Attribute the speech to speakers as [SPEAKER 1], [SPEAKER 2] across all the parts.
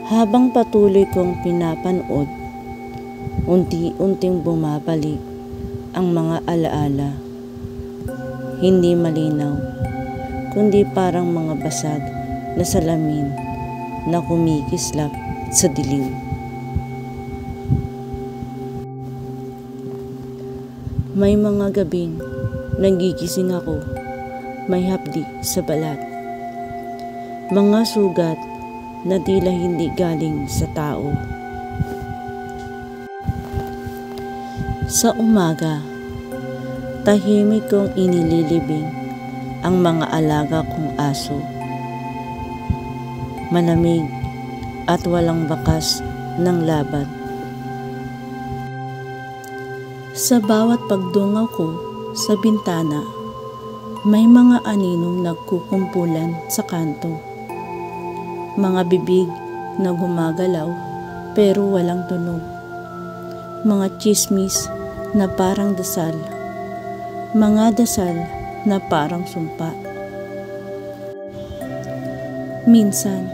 [SPEAKER 1] Habang patuloy kong pinapanood, unti-unting bumabalik ang mga alaala. Hindi malinaw, kundi parang mga basag na salamin na kumikislap sa dilim. May mga gabing nagigising ako, may hapdi sa balat. Mga sugat na tila hindi galing sa tao. Sa umaga, tahimik kong inililibing ang mga alaga kong aso. Malamig at walang bakas ng laban. Sa bawat pagdungaw ko sa bintana, may mga aninong nagkukumpulan sa kanto. Mga bibig na gumagalaw pero walang tunog. Mga tsismis na parang dasal. Mga dasal na parang sumpa. Minsan,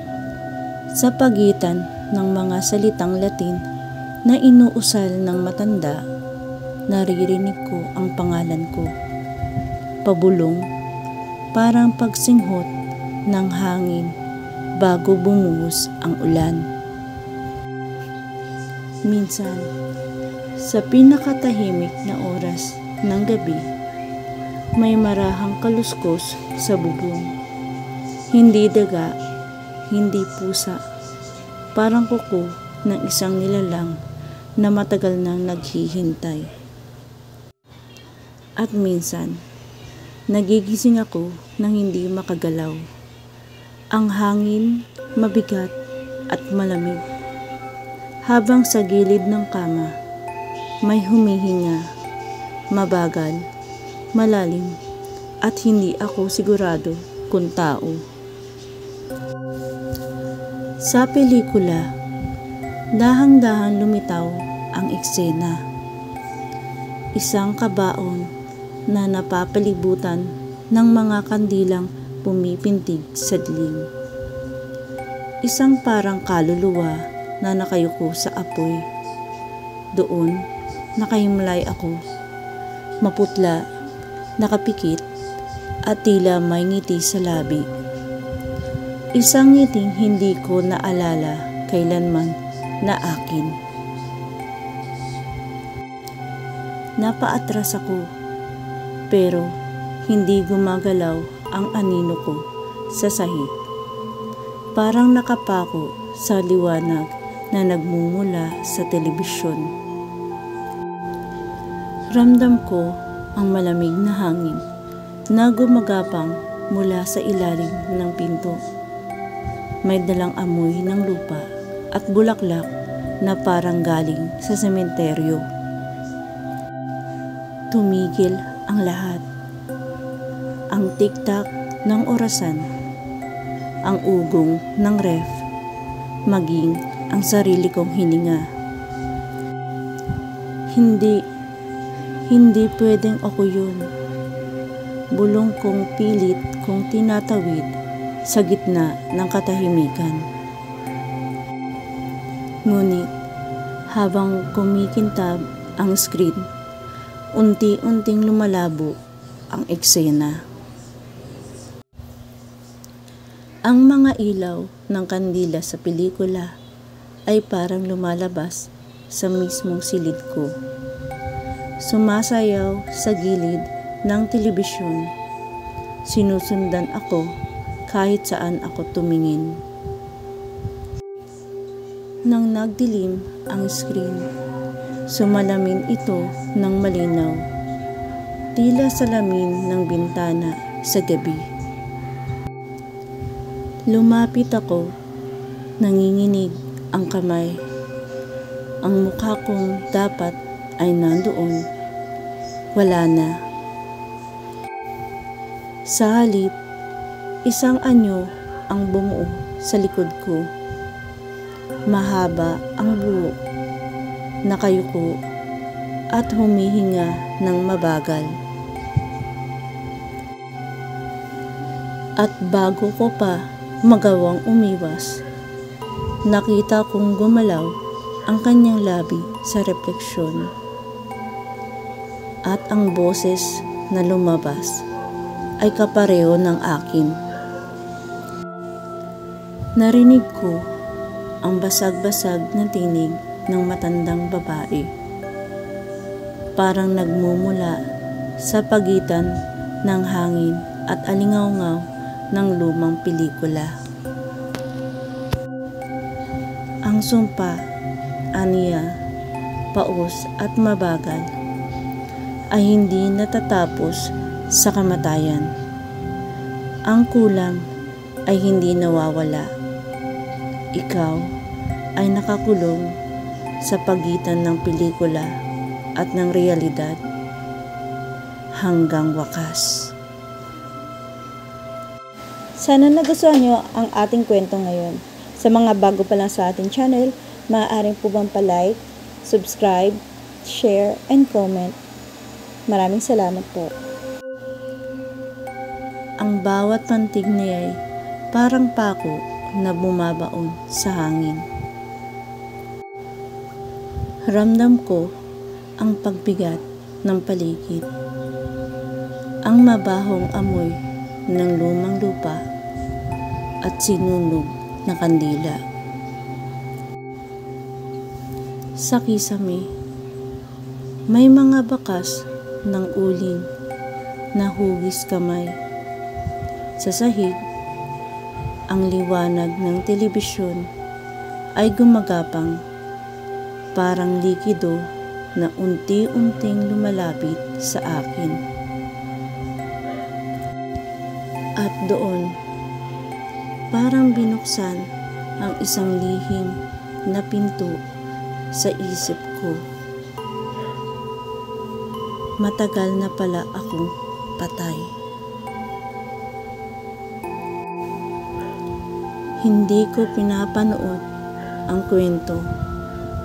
[SPEAKER 1] sa pagitan ng mga salitang Latin na inuusal ng matanda, naririnig ko ang pangalan ko. Pabulong, parang pagsinghot ng hangin bago bumuhos ang ulan. Minsan, sa pinakatahimik na oras ng gabi, may marahang kaluskos sa bubong. Hindi daga, hindi pusa, parang kuko ng isang nilalang na matagal nang naghihintay. At minsan, nagigising ako nang hindi makagalaw. Ang hangin mabigat at malamig. Habang sa gilid ng kama, may humihinga, mabagal, malalim, at hindi ako sigurado kung tao. Sa pelikula, dahang-dahang lumitaw ang eksena. Isang kabaon na napapalibutan ng mga kandilang pumipintig sa dilim. Isang parang kaluluwa na nakayuko sa apoy. Doon, nakahimlay ako. Maputla, nakapikit, at tila may ngiti sa labi. Isang ngiting hindi ko naalala kailanman na akin. Napaatras ako, pero hindi gumagalaw ang anino ko sa sahig. Parang nakapako sa liwanag na nagmumula sa telebisyon. Ramdam ko ang malamig na hangin na gumagapang mula sa ilalim ng pinto. May dalang amoy ng lupa at bulaklak na parang galing sa sementeryo. Tumigil ang lahat. Ang tiktak ng orasan, ang ugong ng ref, maging ang sarili kong hininga. Hindi pwedeng ako yun. Bulong kong pilit kong tinatawid sa gitna ng katahimikan. Ngunit, habang kumikintab ang screen, unti-unting lumalabo ang eksena. Ang mga ilaw ng kandila sa pelikula ay parang lumalabas sa mismong silid ko. Sumasayaw sa gilid ng telebisyon. Sinusundan ako kahit saan ako tumingin. Nang nagdilim ang screen, sumalamin ito ng malinaw, tila salamin ng bintana sa gabi. Lumapit ako, nanginginig ang kamay. Ang mukha kong dapat ay nandoon, wala na. Sa halip, isang anyo ang bumuo sa likod ko. Mahaba ang buhok, nakayuko at humihinga ng mabagal. At bago ko pa magawang umiwas, nakita kong gumalaw ang kanyang labi sa refleksyon. At ang boses na lumabas ay kapareho ng akin. Narinig ko ang basag-basag na tinig ng matandang babae. Parang nagmumula sa pagitan ng hangin at alingaw-ngaw ng lumang pelikula. Ang sumpa, aniya, paus at mabagal ay hindi natatapos sa kamatayan. Ang kulam ay hindi nawawala. Ikaw ay nakakulong sa pagitan ng pelikula at ng realidad hanggang wakas.
[SPEAKER 2] Sana nagustuhan nyo ang ating kwento ngayon. Sa mga bago pa lang sa ating channel, maaaring po bang pa-like, subscribe, share, and comment. Maraming salamat po.
[SPEAKER 1] Ang bawat pantig niya ay parang pako na bumabaon sa hangin. Ramdam ko ang pagbigat ng paligid, ang mabahong amoy ng lumang lupa at sinunog na kandila. Sa kisame, may mga bakas ng uling na hugis kamay. Sa sahig, ang liwanag ng telebisyon ay gumagapang, parang likido na unti-unting lumalapit sa akin. At doon, parang binuksan ang isang lihim na pinto sa isip ko. Matagal na pala akong patay. Hindi ko pinapanood ang kwento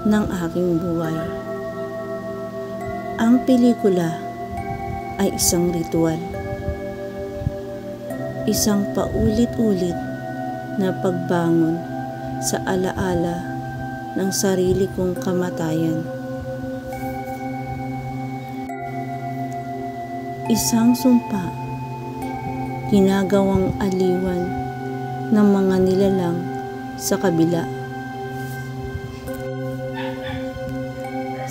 [SPEAKER 1] ng aking buhay. Ang pelikula ay isang ritual. Isang paulit-ulit na pagbangon sa alaala ng sarili kong kamatayan. Isang sumpa, ginagawang aliwan ng mga nilalang sa kabila.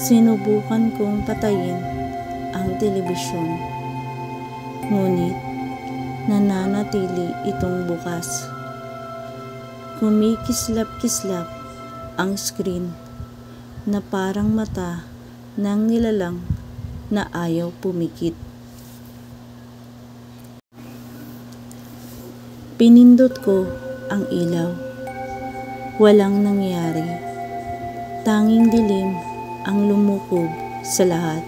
[SPEAKER 1] Sinubukan kong patayin ang telebisyon, ngunit nananatili itong bukas. Kumikislap-kislap ang screen na parang mata ng nilalang na ayaw pumikit. Pinindot ko ang ilaw. Walang nangyari. Tanging dilim ang lumukob sa lahat.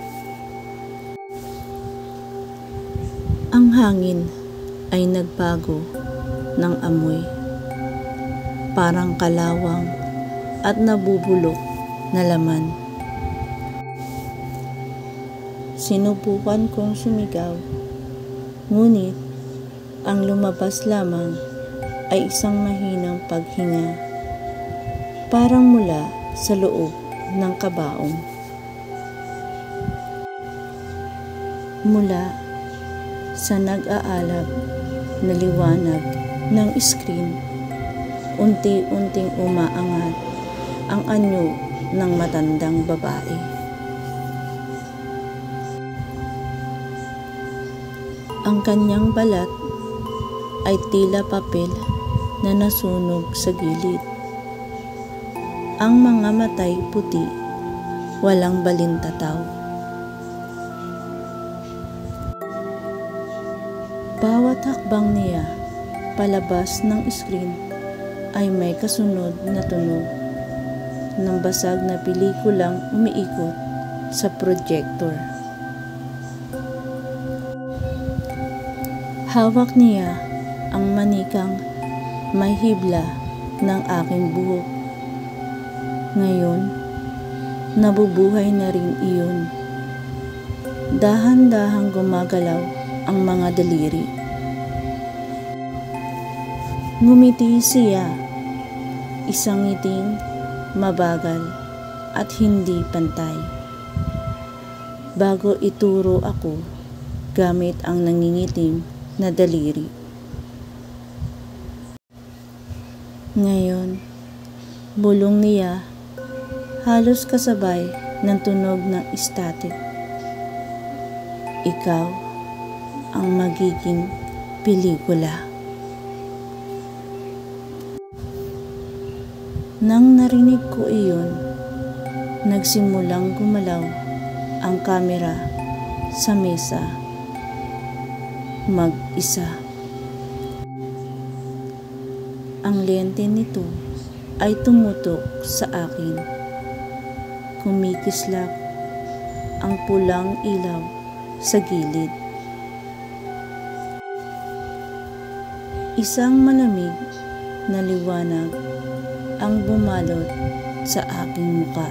[SPEAKER 1] Ang hangin ay nagbago ng amoy. Parang kalawang at nabubulok na laman. Sinubukan kong sumigaw, ngunit ang lumabas lamang ay isang mahinang paghinga, parang mula sa loob ng kabaong. Mula sa nag-aalab na liwanag ng screen, unti-unting umaangat ang anyo ng matandang babae. Ang kanyang balat ay tila papel na nasunog sa gilid. Ang mga matay puti, walang balintataw. Bawat hakbang niya palabas ng screen ay may kasunod na tunog ng basag na pelikulang umiikot sa projector. Hawak niya ang manikang may hibla ng aking buhok. Ngayon, nabubuhay na rin iyon. Dahan-dahang gumagalaw ang mga daliri. Ngumiti siya, isang ngiting mabagal at hindi pantay. Bago ituro ako gamit ang nangingitim na daliri. Ngayon, bulong niya halos kasabay ng tunog ng static. Ikaw ang magiging pelikula. Nang narinig ko iyon, nagsimulang gumalaw ang kamera sa mesa. Mag-isa. Ang lente nito ay tumutok sa akin. Kumikislap ang pulang ilaw sa gilid. Isang malamig na liwanag ang bumalot sa aking muka.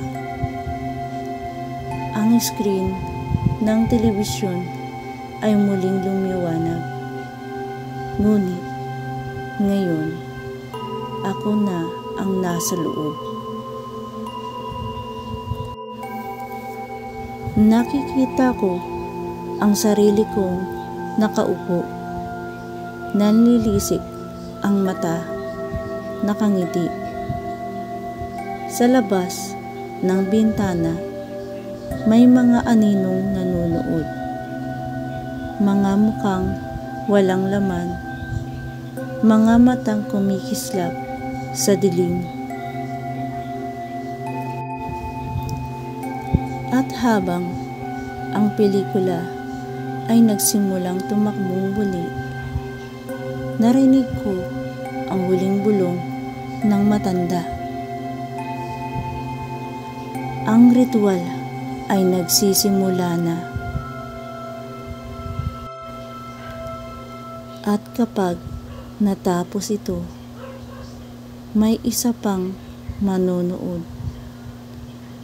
[SPEAKER 1] Ang screen ng telebisyon ay muling lumiwanag. Ngunit ngayon, ako na ang nasa loob. Nakikita ko ang sarili kong nakaupo. Nanlilisik ang mata, nakangiti. Sa labas ng bintana, may mga aninong nanonood. Mga mukhang walang laman, mga matang kumikislap sa dilim. At habang ang pelikula ay nagsimulang tumakbong muli, narinig ko ang huling bulong ng matanda. Ang ritual ay nagsisimula na. At kapag natapos ito, may isa pang manonood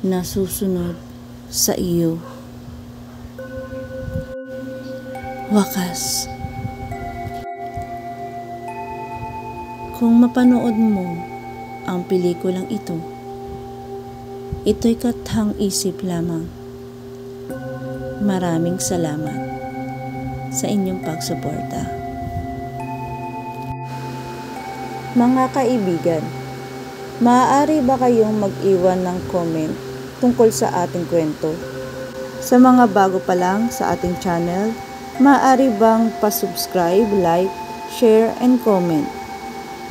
[SPEAKER 1] na susunod sa iyo. Wakas. Kung mapanood mo ang pelikulang ito, ito'y kathang-isip lamang. Maraming salamat sa inyong pagsuporta.
[SPEAKER 2] Mga kaibigan, maaari ba kayong mag-iwan ng comment tungkol sa ating kwento? Sa mga bago pa lang sa ating channel, maaari bang pa-subscribe, like, share, and comment?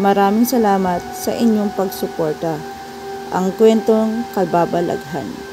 [SPEAKER 2] Maraming salamat sa inyong pagsuporta. Ang kwentong Kababalaghan.